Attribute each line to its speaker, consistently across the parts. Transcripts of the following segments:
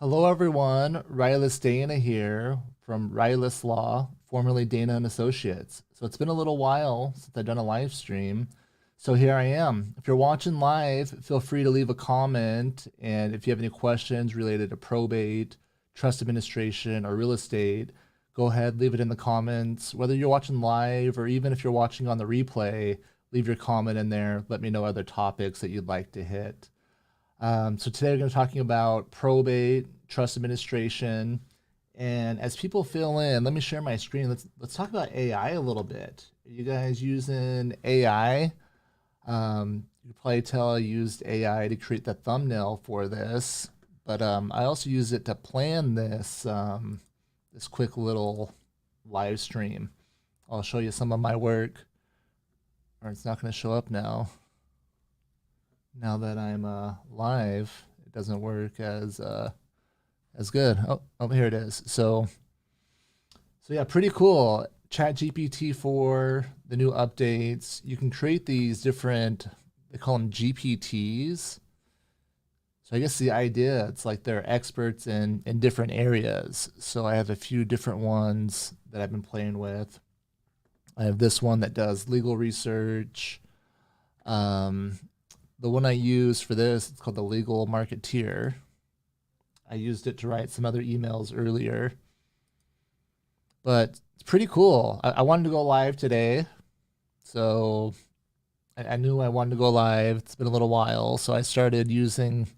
Speaker 1: Hello, everyone. Rilus Dana here from Rilus Law, formerly Dana and Associates. So it's been a little while since I've done a live stream. So here I am. If you're watching live, feel free to leave a comment. And if you have any questions related to probate, trust administration, or real estate, go ahead, leave it in the comments. Whether you're watching live or even if you're watching on the replay, leave your comment in there. Let me know other topics that you'd like to hit. So today we're going to be talking about probate, trust administration, and as people fill in, let me share my screen. Let's talk about AI a little bit. Are you guys using AI? You can probably tell I used AI to create the thumbnail for this, but I also use it to plan this this quick little live stream. I'll show you some of my work, or it's not going to show up now. Now that I'm live, it doesn't work as good. Oh, here it is. So yeah, pretty cool. Chat GPT for the new updates. You can create these different, they call them GPTs. So I guess the idea, it's like they're experts in different areas. So I have a few different ones that I've been playing with. I have this one that does legal research. The one I use for this, it's called the Legal Marketeer. I used it to write some other emails earlier. But it's pretty cool. I wanted to go live today. So I knew I wanted to go live. It's been a little while. So I started using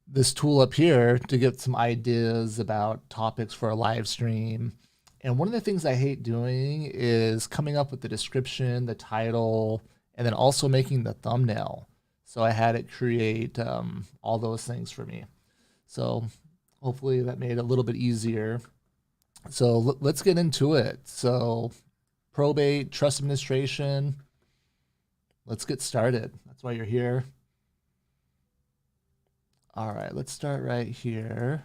Speaker 1: this tool up here to get some ideas about topics for a live stream. And one of the things I hate doing is coming up with the description, the title, and then also making the thumbnail. So I had it create all those things for me. So hopefully that made it a little bit easier. So let's get into it. So probate, trust administration, let's get started. That's why you're here. All right, let's start right here.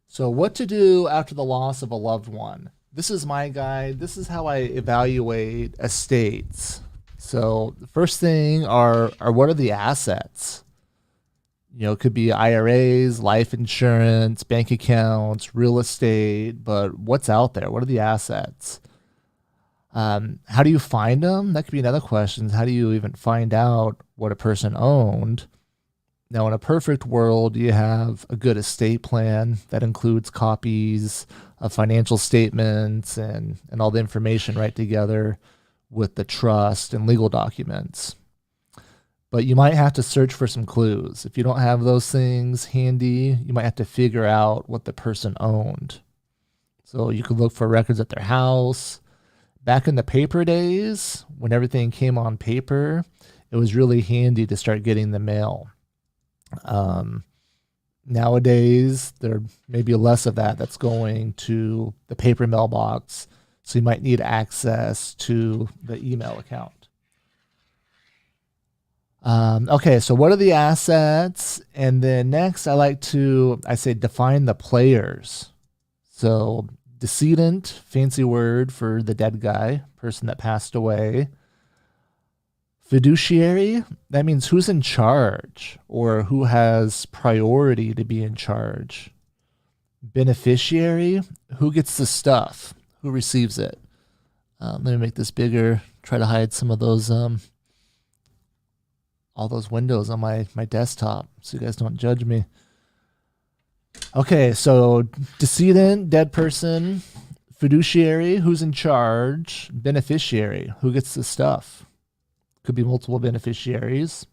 Speaker 1: So what to do after the loss of a loved one. This is my guide. This is how I evaluate estates. So the first thing are what are the assets? You know, it could be IRAs, life insurance, bank accounts, real estate, but what's out there? What are the assets? How do you find them? That could be another question. How do you even find out what a person owned? Now, in a perfect world, you have a good estate plan that includes copies of financial statements and all the information right together with the trust and legal documents. But you might have to search for some clues. If you don't have those things handy, you might have to figure out what the person owned. So you could look for records at their house. Back in the paper days, when everything came on paper, it was really handy to start getting the mail. Nowadays, there may be less of that's going to the paper mailbox. So you might need access to the email account. Okay, so what are the assets? And then next, I say define the players. So decedent, fancy word for the dead guy, person that passed away. Fiduciary, that means who's in charge or who has priority to be in charge. Beneficiary, who gets the stuff, who receives it. Let me make this bigger, try to hide some of those, all those windows on my desktop so you guys don't judge me. Okay, so decedent, dead person. Fiduciary, who's in charge. Beneficiary, who gets the stuff. Could be multiple beneficiaries.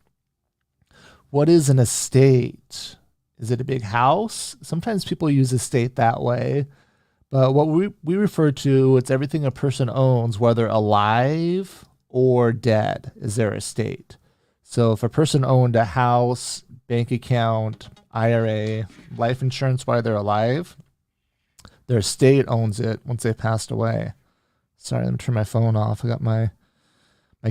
Speaker 1: What is an estate? Is it a big house? Sometimes people use estate that way. But what we refer to, it's everything a person owns, whether alive or dead, is their estate. So if a person owned a house, bank account, IRA, life insurance while they're alive, their estate owns it once they passed away. Sorry, let me turn my phone off. I got my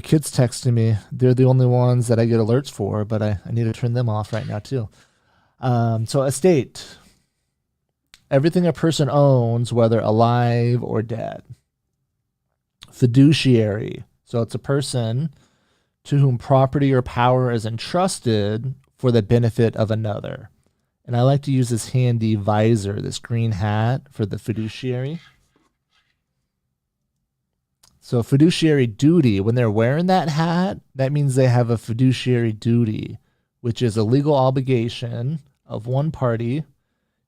Speaker 1: kids texting me. They're the only ones that I get alerts for, but I need to turn them off right now too. So estate. Everything a person owns, whether alive or dead. Fiduciary. So it's a person to whom property or power is entrusted for the benefit of another. And I like to use this handy visor, this green hat, for the fiduciary. So fiduciary duty, when they're wearing that hat, that means they have a fiduciary duty, which is a legal obligation of one party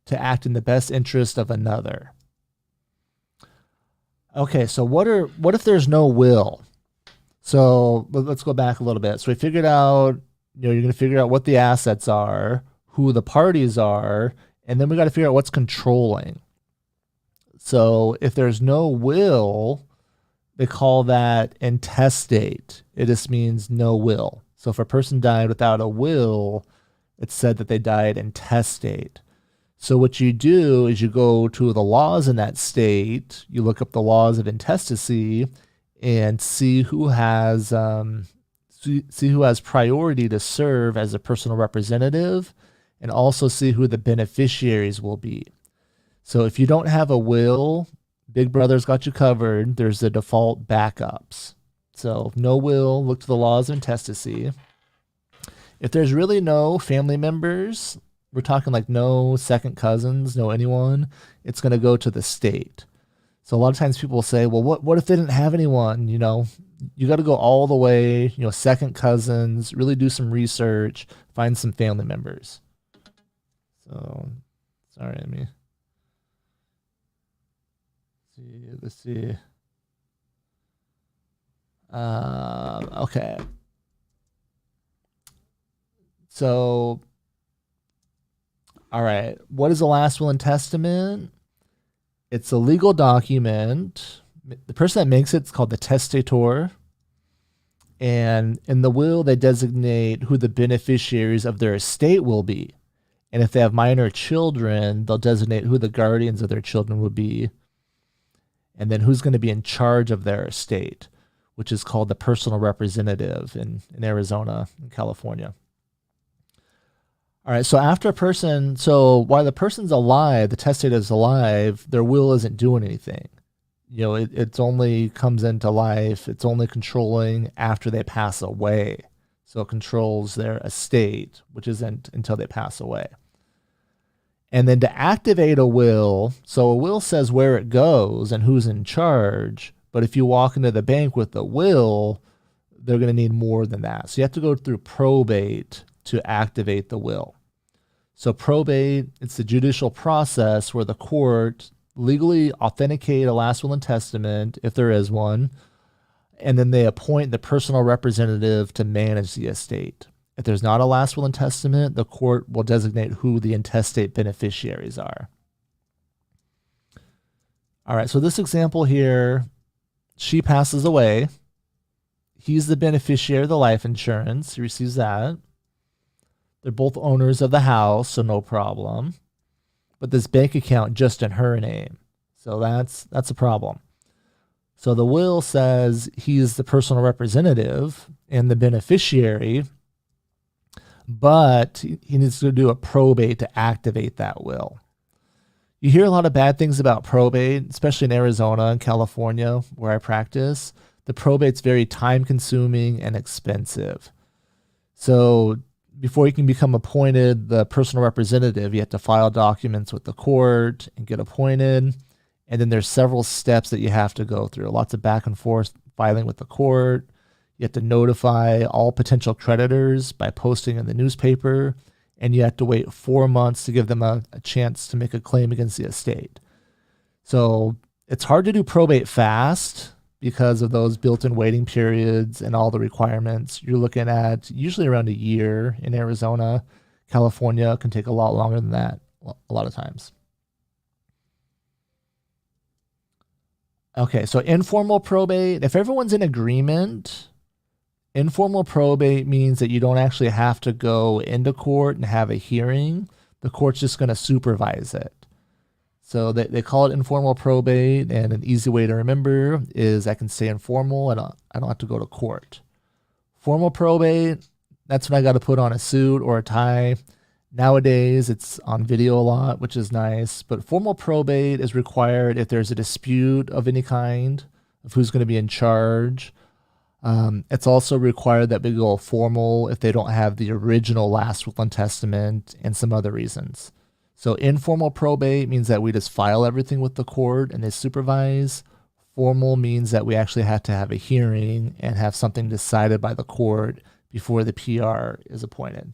Speaker 1: to act in the best interest of another. Okay, so what if there's no will? So let's go back a little bit. So we figured out, you're going to figure out what the assets are, who the parties are, and then we got to figure out what's controlling. So if there's no will, they call that intestate. It just means no will. So if a person died without a will, it's said that they died intestate. So what you do is you go to the laws in that state, you look up the laws of intestacy, and see who has priority to serve as a personal representative, and also see who the beneficiaries will be. So if you don't have a will, Big Brother's got you covered. There's the default backups. So if no will, look to the laws of intestacy. If there's really no family members, we're talking like no second cousins, no anyone, it's going to go to the state. So a lot of times people will say, well, what if they didn't have anyone? You got to go all the way, second cousins, really do some research, find some family members. So, sorry, let's see. Okay. So, all right. What is a last will and testament? It's a legal document. The person that makes it's called the testator. And in the will, they designate who the beneficiaries of their estate will be. And if they have minor children, they'll designate who the guardians of their children will be. And then who's going to be in charge of their estate, which is called the personal representative in Arizona and California. All right, so while the person's alive, the testator is alive, their will isn't doing anything. It's only comes into life, it's only controlling after they pass away. So it controls their estate, which isn't until they pass away. And then to activate a will, so a will says where it goes and who's in charge, but if you walk into the bank with a will, they're going to need more than that. So you have to go through probate to activate the will. So probate, it's the judicial process where the court legally authenticate a last will and testament, if there is one, and then they appoint the personal representative to manage the estate. If there's not a last will and testament, the court will designate who the intestate beneficiaries are. All right, so this example here, she passes away. He's the beneficiary of the life insurance. He receives that. They're both owners of the house, so no problem. But this bank account just in her name. So that's a problem. So the will says he's the personal representative and the beneficiary, but he needs to do a probate to activate that will. You hear a lot of bad things about probate, especially in Arizona and California, where I practice. The probate's very time-consuming and expensive. So before you can become appointed the personal representative, you have to file documents with the court and get appointed. And then there's several steps that you have to go through. Lots of back and forth filing with the court. You have to notify all potential creditors by posting in the newspaper. And you have to wait 4 months to give them a chance to make a claim against the estate. So it's hard to do probate fast because of those built-in waiting periods and all the requirements. You're looking at usually around a year in Arizona. California can take a lot longer than that a lot of times. Okay, so informal probate, if everyone's in agreement, informal probate means that you don't actually have to go into court and have a hearing. The court's just going to supervise it. So they call it informal probate, and an easy way to remember is I can stay informal and I don't have to go to court. Formal probate, that's when I got to put on a suit or a tie. Nowadays, it's on video a lot, which is nice. But formal probate is required if there's a dispute of any kind, of who's going to be in charge. It's also required that we go formal if they don't have the original last will and testament and some other reasons. So informal probate means that we just file everything with the court and they supervise. Formal means that we actually have to have a hearing and have something decided by the court before the PR is appointed.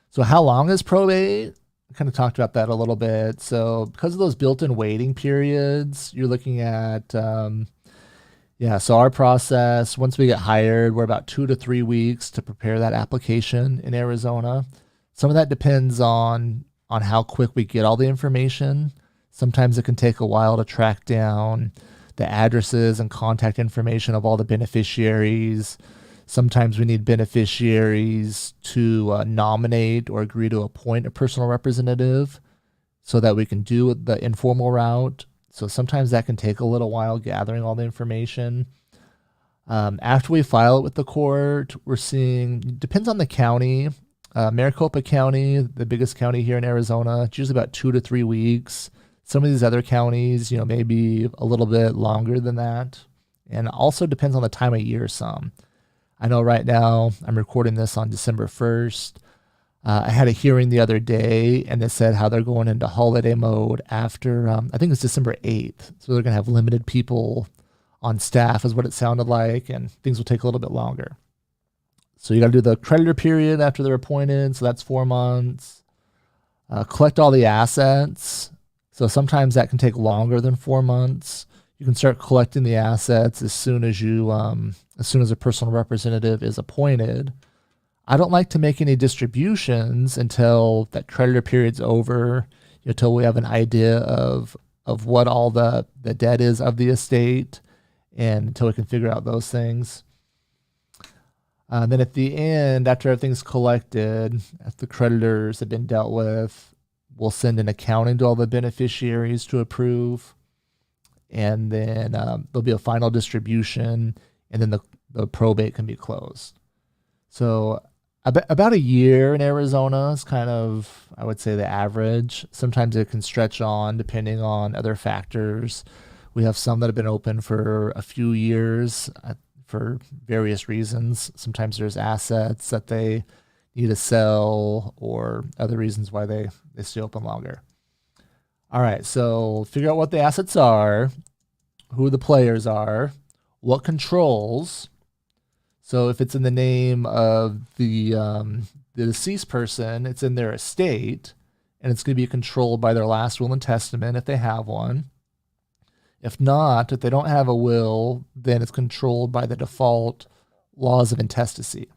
Speaker 1: So how long is probate? I kind of talked about that a little bit. So because of those built-in waiting periods, you're looking at, so our process, once we get hired, we're about 2 to 3 weeks to prepare that application in Arizona. Some of that depends on how quick we get all the information. Sometimes it can take a while to track down the addresses and contact information of all the beneficiaries. Sometimes we need beneficiaries to nominate or agree to appoint a personal representative so that we can do the informal route. So sometimes that can take a little while gathering all the information. After we file it with the court, we're seeing, depends on the county. Maricopa County, the biggest county here in Arizona, it's usually about 2 to 3 weeks. Some of these other counties, maybe a little bit longer than that. And also depends on the time of year some. I know right now I'm recording this on December 1st. I had a hearing the other day and they said how they're going into holiday mode after, I think it's December 8th. So they're going to have limited people on staff is what it sounded like, and things will take a little bit longer. So you got to do the creditor period after they're appointed. So that's 4 months. Collect all the assets. So sometimes that can take longer than 4 months. You can start collecting the assets as soon as a personal representative is appointed. I don't like to make any distributions until that creditor period's over, until we have an idea of what all the debt is of the estate, and until we can figure out those things. Then at the end, after everything's collected, after the creditors have been dealt with, we'll send an accounting to all the beneficiaries to approve. And then there'll be a final distribution, and then the probate can be closed. So about a year in Arizona is kind of, I would say, the average. Sometimes it can stretch on depending on other factors. We have some that have been open for a few years for various reasons. Sometimes there's assets that they need to sell or other reasons why they stay open longer. All right, so figure out what the assets are, who the players are, what controls. So if it's in the name of the deceased person, it's in their estate, and it's going to be controlled by their last will and testament if they have one. If not, if they don't have a will, then it's controlled by the default laws of intestacy.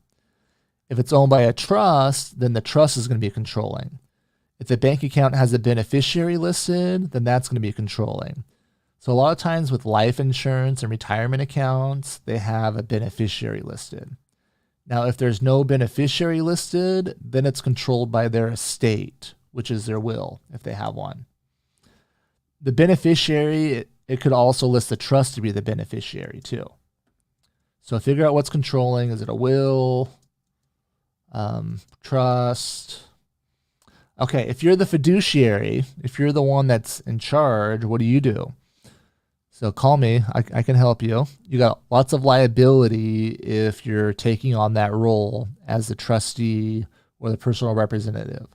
Speaker 1: If it's owned by a trust, then the trust is going to be controlling. If the bank account has a beneficiary listed, then that's going to be controlling. So a lot of times with life insurance and retirement accounts, they have a beneficiary listed. Now, if there's no beneficiary listed, then it's controlled by their estate, which is their will, if they have one. The beneficiary, it could also list the trust to be the beneficiary too. So figure out what's controlling. Is it a will, trust? Okay, if you're the fiduciary, if you're the one that's in charge, what do? So call me, I can help you. You got lots of liability if you're taking on that role as the trustee or the personal representative.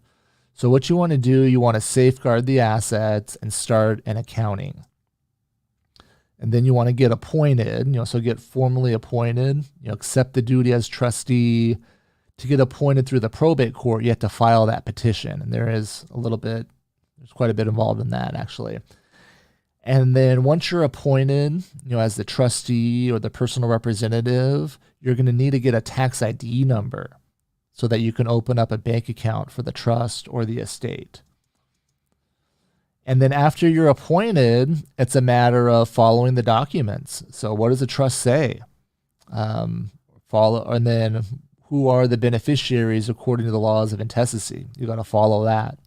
Speaker 1: So what you want to do, you want to safeguard the assets and start an accounting. And then you want to get appointed, so get formally appointed, accept the duty as trustee. To get appointed through the probate court, you have to file that petition. And there's quite a bit involved in that actually. And then once you're appointed, as the trustee or the personal representative, you're going to need to get a tax ID number so that you can open up a bank account for the trust or the estate. And then after you're appointed, it's a matter of following the documents. So what does the trust say? And then who are the beneficiaries according to the laws of intestacy? You got to follow that.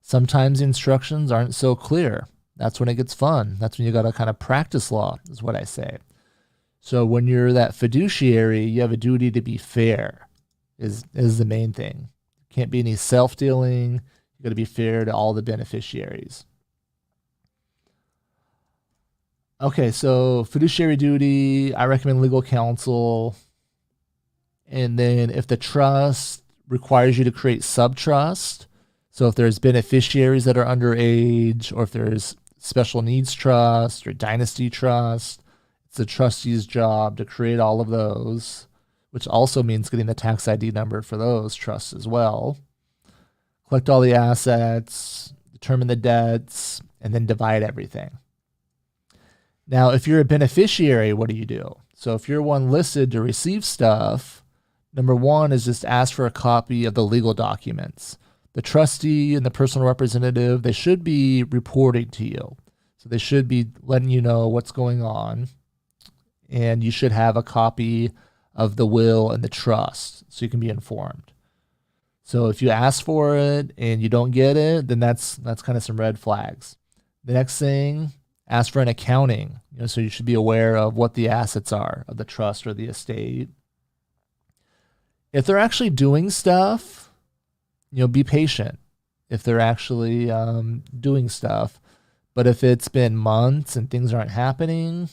Speaker 1: Sometimes the instructions aren't so clear. That's when it gets fun. That's when you got to kind of practice law, is what I say. So when you're that fiduciary, you have a duty to be fair, is the main thing. Can't be any self-dealing. You got to be fair to all the beneficiaries. Okay, so fiduciary duty, I recommend legal counsel. And then if the trust requires you to create subtrust, So if there's beneficiaries that are underage, or if there's special needs trust or dynasty trust, it's the trustee's job to create all of those, which also means getting the tax ID number for those trusts as well. Collect all the assets, determine the debts, and then divide everything. Now, if you're a beneficiary, what do? So if you're one listed to receive stuff, number one is just ask for a copy of the legal documents. The trustee and the personal representative, they should be reporting to you. So they should be letting you know what's going on. And you should have a copy of the will and the trust so you can be informed. So if you ask for it and you don't get it, then that's kind of some red flags. The next thing, ask for an accounting. So you should be aware of what the assets are of the trust or the estate. If they're actually doing stuff, be patient if they're actually doing stuff. But if it's been months and things aren't happening,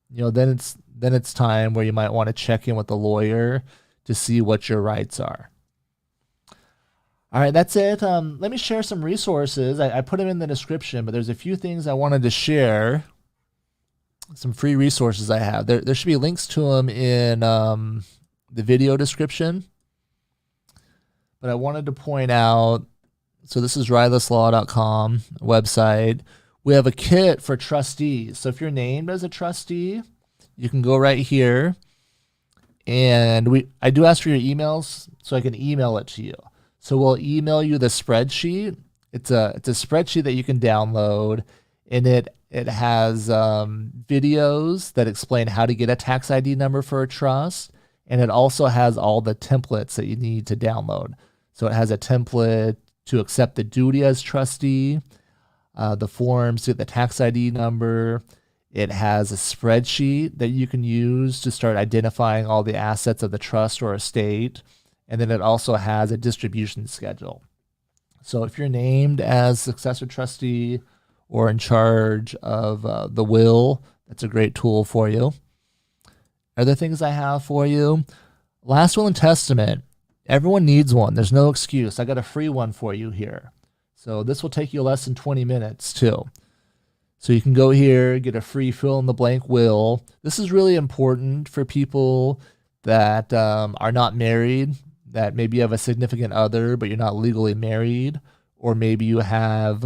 Speaker 1: then it's time where you might want to check in with the lawyer to see what your rights are. All right, that's it. Let me share some resources. I put them in the description, but there's a few things I wanted to share. Some free resources I have. There should be links to them in the video description. But I wanted to point out, so this is riluslaw.com website. We have a kit for trustees. So if you're named as a trustee, you can go right here. And I do ask for your emails so I can email it to you. So we'll email you the spreadsheet. It's a spreadsheet that you can download, and it has videos that explain how to get a tax ID number for a trust, and it also has all the templates that you need to download. So it has a template to accept the duty as trustee, the forms to get the tax ID number. It has a spreadsheet that you can use to start identifying all the assets of the trust or estate. And then it also has a distribution schedule. So if you're named as successor trustee or in charge of the will, that's a great tool for you. Other things I have for you, last will and testament. Everyone needs one. There's no excuse. I got a free one for you here. So this will take you less than 20 minutes too. So you can go here, get a free fill in the blank will. This is really important for people that are not married, that maybe you have a significant other, but you're not legally married, or maybe you have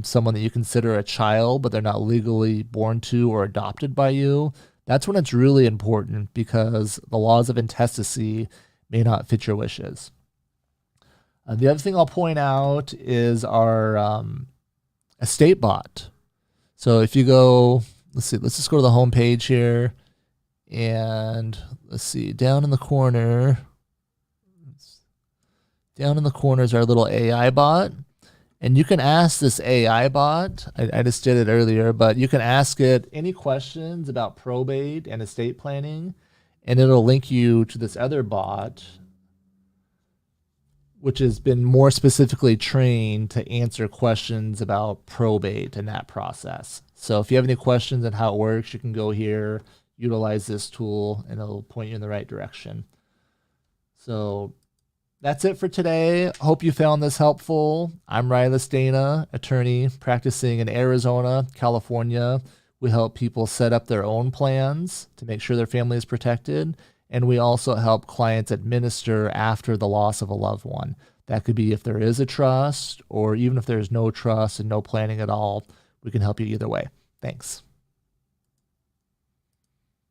Speaker 1: someone that you consider a child, but they're not legally born to or adopted by you. That's when it's really important, because the laws of intestacy may not fit your wishes. The other thing I'll point out is our estate bot. So if you go, let's just go to the home page here, and let's see, down in the corner is our little AI bot. And you can ask this AI bot, I just did it earlier, but you can ask it any questions about probate and estate planning, and it'll link you to this other bot, which has been more specifically trained to answer questions about probate and that process. So if you have any questions on how it works, you can go here, utilize this tool, and it'll point you in the right direction. So that's it for today. Hope you found this helpful. I'm Rilus Law, attorney practicing in Arizona, California. We help people set up their own plans to make sure their family is protected. And we also help clients administer after the loss of a loved one. That could be if there is a trust, or even if there's no trust and no planning at all. We can help you either way. Thanks.